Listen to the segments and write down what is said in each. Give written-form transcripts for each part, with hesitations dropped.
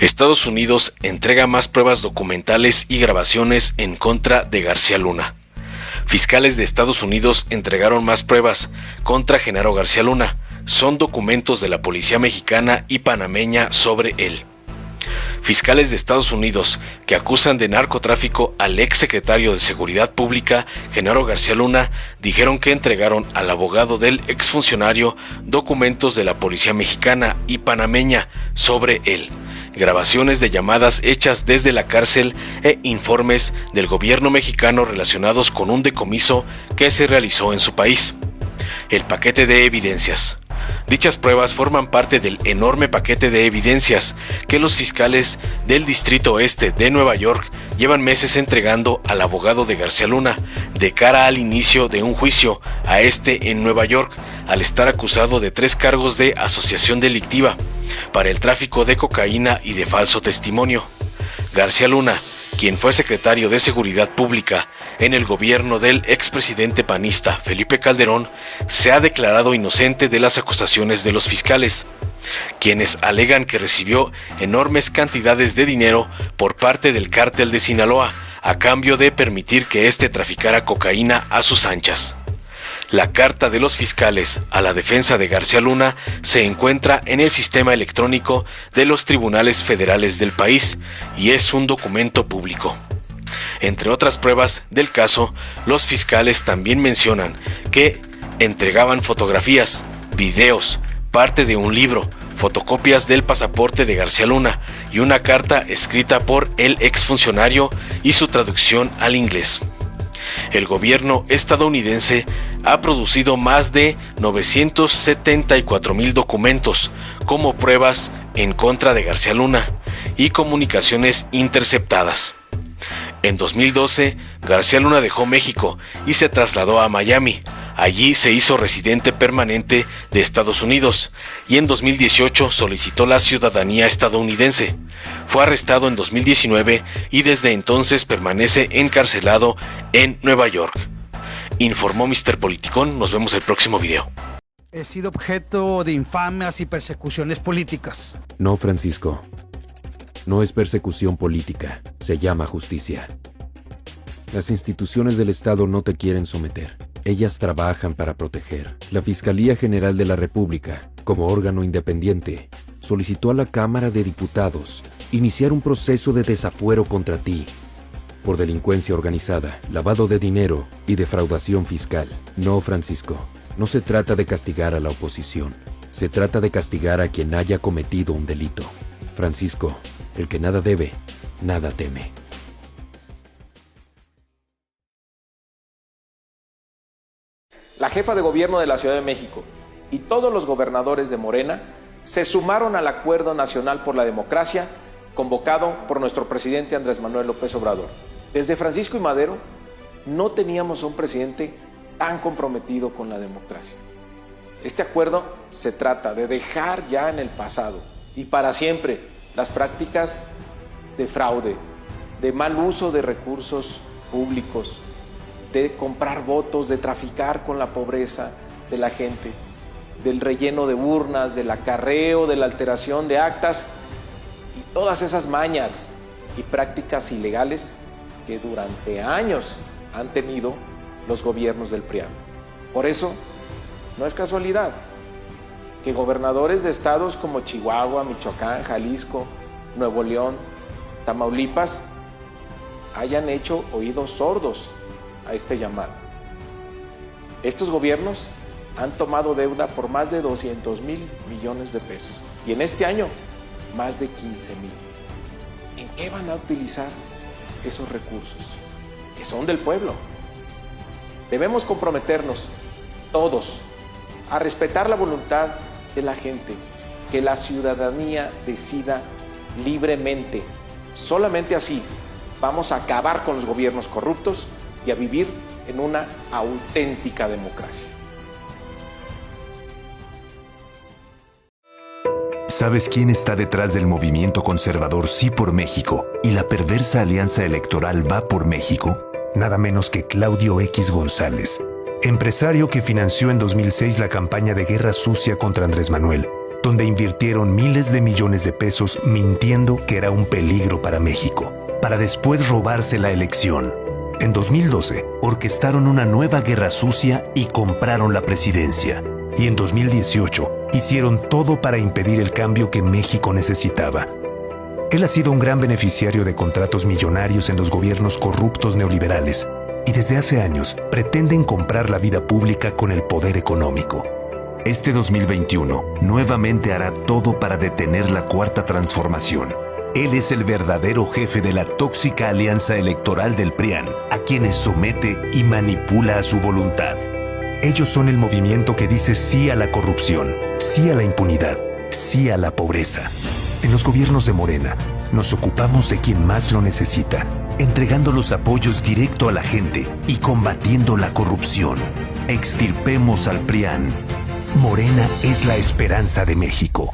Estados Unidos entrega más pruebas documentales y grabaciones en contra de García Luna. Fiscales de Estados Unidos entregaron más pruebas contra Genaro García Luna. Son documentos de la policía mexicana y panameña sobre él. Fiscales de Estados Unidos que acusan de narcotráfico al ex secretario de Seguridad Pública, Genaro García Luna, dijeron que entregaron al abogado del exfuncionario documentos de la policía mexicana y panameña sobre él, grabaciones de llamadas hechas desde la cárcel e informes del gobierno mexicano relacionados con un decomiso que se realizó en su país. El paquete de evidencias. Dichas pruebas forman parte del enorme paquete de evidencias que los fiscales del Distrito Este de Nueva York llevan meses entregando al abogado de García Luna de cara al inicio de un juicio a este en Nueva York, al estar acusado de 3 cargos de asociación delictiva para el tráfico de cocaína y de falso testimonio. García Luna, quien fue secretario de Seguridad Pública en el gobierno del expresidente panista Felipe Calderón, se ha declarado inocente de las acusaciones de los fiscales, quienes alegan que recibió enormes cantidades de dinero por parte del cártel de Sinaloa a cambio de permitir que éste traficara cocaína a sus anchas. La carta de los fiscales a la defensa de García Luna se encuentra en el sistema electrónico de los tribunales federales del país y es un documento público. Entre otras pruebas del caso, los fiscales también mencionan que entregaban fotografías, videos, parte de un libro, fotocopias del pasaporte de García Luna y una carta escrita por el exfuncionario y su traducción al inglés. El gobierno estadounidense ha producido más de 974,000 documentos como pruebas en contra de García Luna y comunicaciones interceptadas. En 2012, García Luna dejó México y se trasladó a Miami. Allí se hizo residente permanente de Estados Unidos y en 2018 solicitó la ciudadanía estadounidense. Fue arrestado en 2019 y desde entonces permanece encarcelado en Nueva York. Informó Mr. Politicón. Nos vemos el próximo video. He sido objeto de infamias y persecuciones políticas. No, Francisco. No es persecución política, se llama justicia. Las instituciones del Estado no te quieren someter. Ellas trabajan para proteger. La Fiscalía General de la República, como órgano independiente, solicitó a la Cámara de Diputados iniciar un proceso de desafuero contra ti por delincuencia organizada, lavado de dinero y defraudación fiscal. No, Francisco, no se trata de castigar a la oposición. Se trata de castigar a quien haya cometido un delito. Francisco, el que nada debe, nada teme. La jefa de gobierno de la Ciudad de México y todos los gobernadores de Morena se sumaron al Acuerdo Nacional por la Democracia convocado por nuestro presidente Andrés Manuel López Obrador. Desde Francisco y Madero no teníamos un presidente tan comprometido con la democracia. Este acuerdo se trata de dejar ya en el pasado y para siempre las prácticas de fraude, de mal uso de recursos públicos, de comprar votos, de traficar con la pobreza de la gente, del relleno de urnas, del acarreo, de la alteración de actas y todas esas mañas y prácticas ilegales que durante años han tenido los gobiernos del PRIAN. Por eso, no es casualidad que gobernadores de estados como Chihuahua, Michoacán, Jalisco, Nuevo León, Tamaulipas hayan hecho oídos sordos a este llamado. Estos gobiernos han tomado deuda por más de 200,000 millones de pesos y en este año más de 15,000. ¿En qué van a utilizar esos recursos que son del pueblo? Debemos comprometernos todos a respetar la voluntad de la gente, que la ciudadanía decida libremente. Solamente así vamos a acabar con los gobiernos corruptos y a vivir en una auténtica democracia. ¿Sabes quién está detrás del movimiento conservador Sí por México y la perversa alianza electoral Va por México? Nada menos que Claudio X González, empresario que financió en 2006 la campaña de guerra sucia contra Andrés Manuel donde invirtieron miles de millones de pesos mintiendo que era un peligro para México, para después robarse la elección. En 2012, orquestaron una nueva guerra sucia y compraron la presidencia. Y en 2018, hicieron todo para impedir el cambio que México necesitaba. Él ha sido un gran beneficiario de contratos millonarios en los gobiernos corruptos neoliberales y desde hace años pretenden comprar la vida pública con el poder económico. Este 2021 nuevamente hará todo para detener la Cuarta Transformación. Él es el verdadero jefe de la tóxica alianza electoral del PRIAN, a quienes somete y manipula a su voluntad. Ellos son el movimiento que dice sí a la corrupción, sí a la impunidad, sí a la pobreza. En los gobiernos de Morena, nos ocupamos de quien más lo necesita, entregando los apoyos directo a la gente y combatiendo la corrupción. Extirpemos al PRIAN. Morena es la esperanza de México.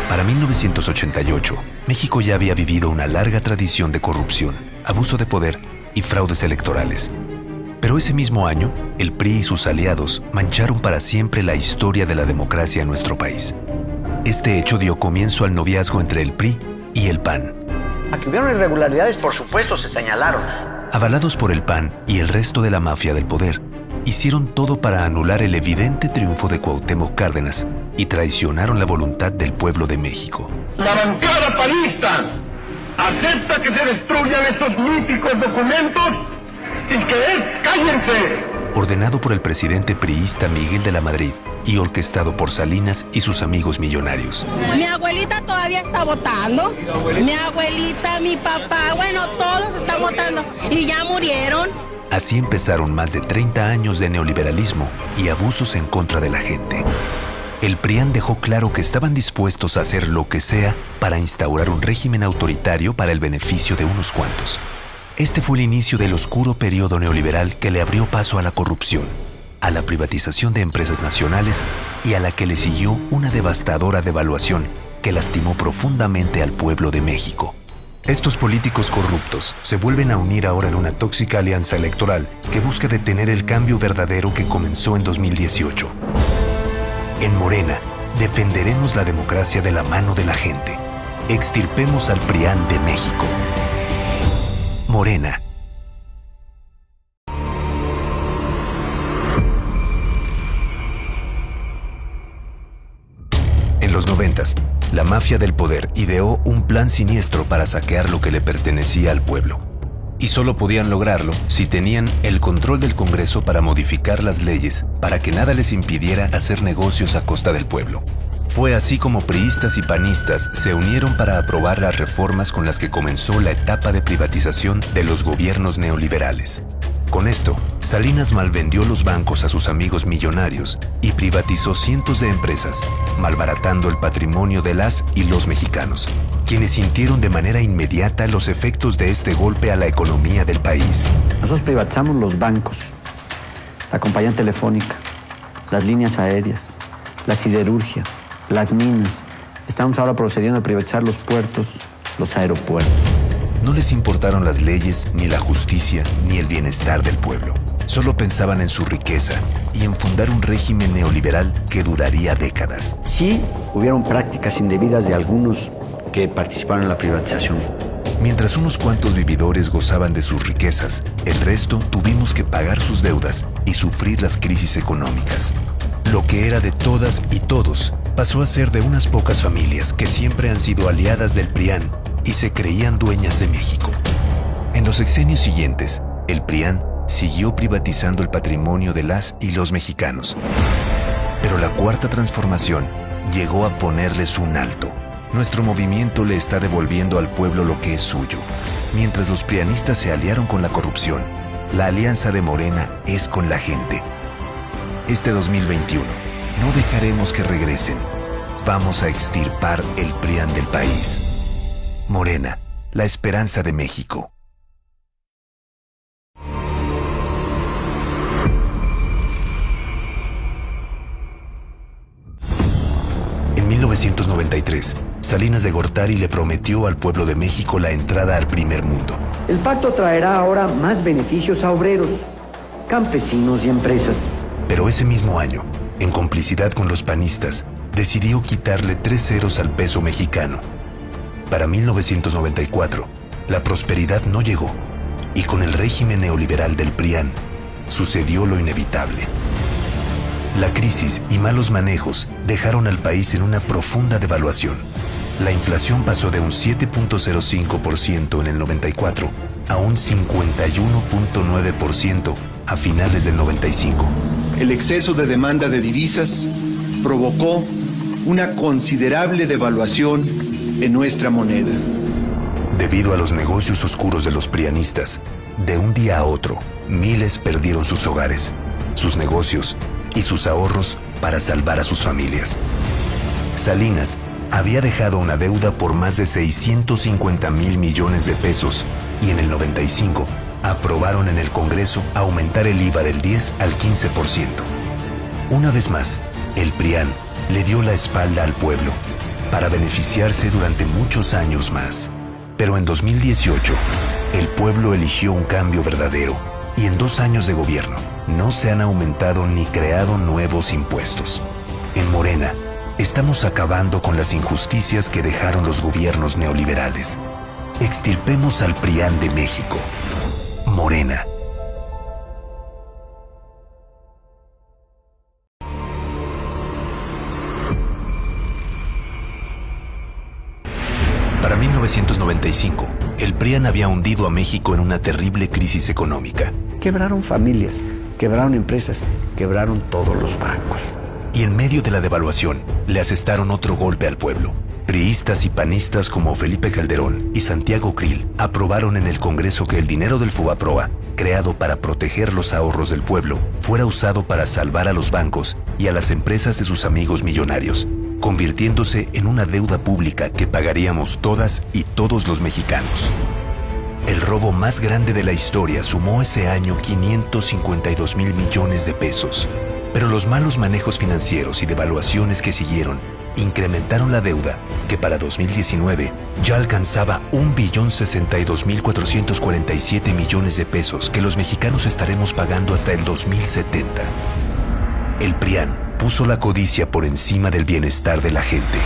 Para 1988, México ya había vivido una larga tradición de corrupción, abuso de poder y fraudes electorales. Pero ese mismo año, el PRI y sus aliados mancharon para siempre la historia de la democracia en nuestro país. Este hecho dio comienzo al noviazgo entre el PRI y el PAN. A que hubieron irregularidades, por supuesto, se señalaron. Avalados por el PAN y el resto de la mafia del poder, hicieron todo para anular el evidente triunfo de Cuauhtémoc Cárdenas y traicionaron la voluntad del pueblo de México. La bancada panista acepta que se destruyan esos míticos documentos y que cállense. Ordenado por el presidente priista Miguel de la Madrid y orquestado por Salinas y sus amigos millonarios. Mi abuelita todavía está votando. Mi abuelita, mi papá, bueno, todos están votando y ya murieron. Así empezaron más de 30 años de neoliberalismo y abusos en contra de la gente. El PRIAN dejó claro que estaban dispuestos a hacer lo que sea para instaurar un régimen autoritario para el beneficio de unos cuantos. Este fue el inicio del oscuro periodo neoliberal que le abrió paso a la corrupción, a la privatización de empresas nacionales y a la que le siguió una devastadora devaluación que lastimó profundamente al pueblo de México. Estos políticos corruptos se vuelven a unir ahora en una tóxica alianza electoral que busca detener el cambio verdadero que comenzó en 2018. En Morena, defenderemos la democracia de la mano de la gente. Extirpemos al PRIAN de México. Morena. En los 90s, la mafia del poder ideó un plan siniestro para saquear lo que le pertenecía al pueblo. Y solo podían lograrlo si tenían el control del Congreso para modificar las leyes, para que nada les impidiera hacer negocios a costa del pueblo. Fue así como priistas y panistas se unieron para aprobar las reformas con las que comenzó la etapa de privatización de los gobiernos neoliberales. Con esto, Salinas malvendió los bancos a sus amigos millonarios y privatizó cientos de empresas, malbaratando el patrimonio de las y los mexicanos, quienes sintieron de manera inmediata los efectos de este golpe a la economía del país. Nosotros privatizamos los bancos, la compañía telefónica, las líneas aéreas, la siderurgia, las minas. Estamos ahora procediendo a privatizar los puertos, los aeropuertos. No les importaron las leyes, ni la justicia, ni el bienestar del pueblo. Solo pensaban en su riqueza y en fundar un régimen neoliberal que duraría décadas. Sí, hubieron prácticas indebidas de algunos que participaron en la privatización. Mientras unos cuantos vividores gozaban de sus riquezas, el resto tuvimos que pagar sus deudas y sufrir las crisis económicas. Lo que era de todas y todos pasó a ser de unas pocas familias que siempre han sido aliadas del PRIAN y se creían dueñas de México. En los sexenios siguientes, el PRIAN siguió privatizando el patrimonio de las y los mexicanos. Pero la Cuarta Transformación llegó a ponerles un alto. Nuestro movimiento le está devolviendo al pueblo lo que es suyo. Mientras los prianistas se aliaron con la corrupción, la alianza de Morena es con la gente. Este 2021, no dejaremos que regresen. Vamos a extirpar el PRIAN del país. Morena, la esperanza de México. En 1993, Salinas de Gortari le prometió al pueblo de México la entrada al primer mundo. El pacto traerá ahora más beneficios a obreros, campesinos y empresas. Pero ese mismo año, en complicidad con los panistas, decidió quitarle 3 ceros al peso mexicano. Para 1994, la prosperidad no llegó, y con el régimen neoliberal del PRIAN, sucedió lo inevitable. La crisis y malos manejos dejaron al país en una profunda devaluación. La inflación pasó de un 7.05% en el 94 a un 51.9% a finales del 95. El exceso de demanda de divisas provocó una considerable devaluación en nuestra moneda. Debido a los negocios oscuros de los prianistas, de un día a otro, miles perdieron sus hogares, sus negocios y sus ahorros para salvar a sus familias. Salinas había dejado una deuda por más de 650,000 millones de pesos y en el 95 aprobaron en el Congreso aumentar el IVA del 10 al 15%. Una vez más, el PRIAN le dio la espalda al pueblo para beneficiarse durante muchos años más. Pero en 2018, el pueblo eligió un cambio verdadero y en 2 años de gobierno no se han aumentado ni creado nuevos impuestos. En Morena, estamos acabando con las injusticias que dejaron los gobiernos neoliberales. Extirpemos al PRIAN de México. Morena. Para 1995, el PRIAN había hundido a México en una terrible crisis económica. Quebraron familias, quebraron empresas, quebraron todos los bancos. Y en medio de la devaluación, le asestaron otro golpe al pueblo. Priistas y panistas como Felipe Calderón y Santiago Krill aprobaron en el Congreso que el dinero del Fobaproa, creado para proteger los ahorros del pueblo, fuera usado para salvar a los bancos y a las empresas de sus amigos millonarios, convirtiéndose en una deuda pública que pagaríamos todas y todos los mexicanos. El robo más grande de la historia sumó ese año 552,000 millones de pesos. Pero los malos manejos financieros y devaluaciones que siguieron incrementaron la deuda, que para 2019 ya alcanzaba 1,062,447 millones de pesos que los mexicanos estaremos pagando hasta el 2070. El PRIAN puso la codicia por encima del bienestar de la gente.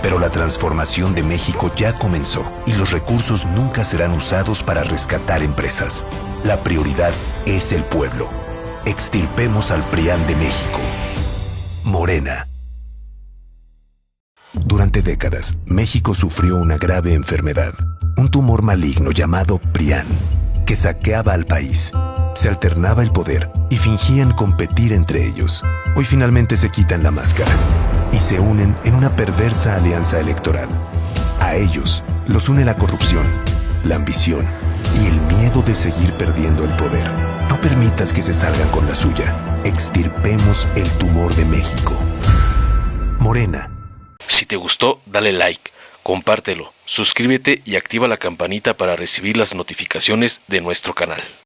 Pero la transformación de México ya comenzó y los recursos nunca serán usados para rescatar empresas. La prioridad es el pueblo. Extirpemos al PRIAN de México. Morena. Durante décadas, México sufrió una grave enfermedad, un tumor maligno llamado PRIAN, que saqueaba al país. Se alternaba el poder y fingían competir entre ellos. Hoy finalmente se quitan la máscara y se unen en una perversa alianza electoral. A ellos los une la corrupción, la ambición y el miedo de seguir perdiendo el poder. No permitas que se salgan con la suya. Extirpemos el tumor de México. Morena. Si te gustó, dale like, compártelo, suscríbete y activa la campanita para recibir las notificaciones de nuestro canal.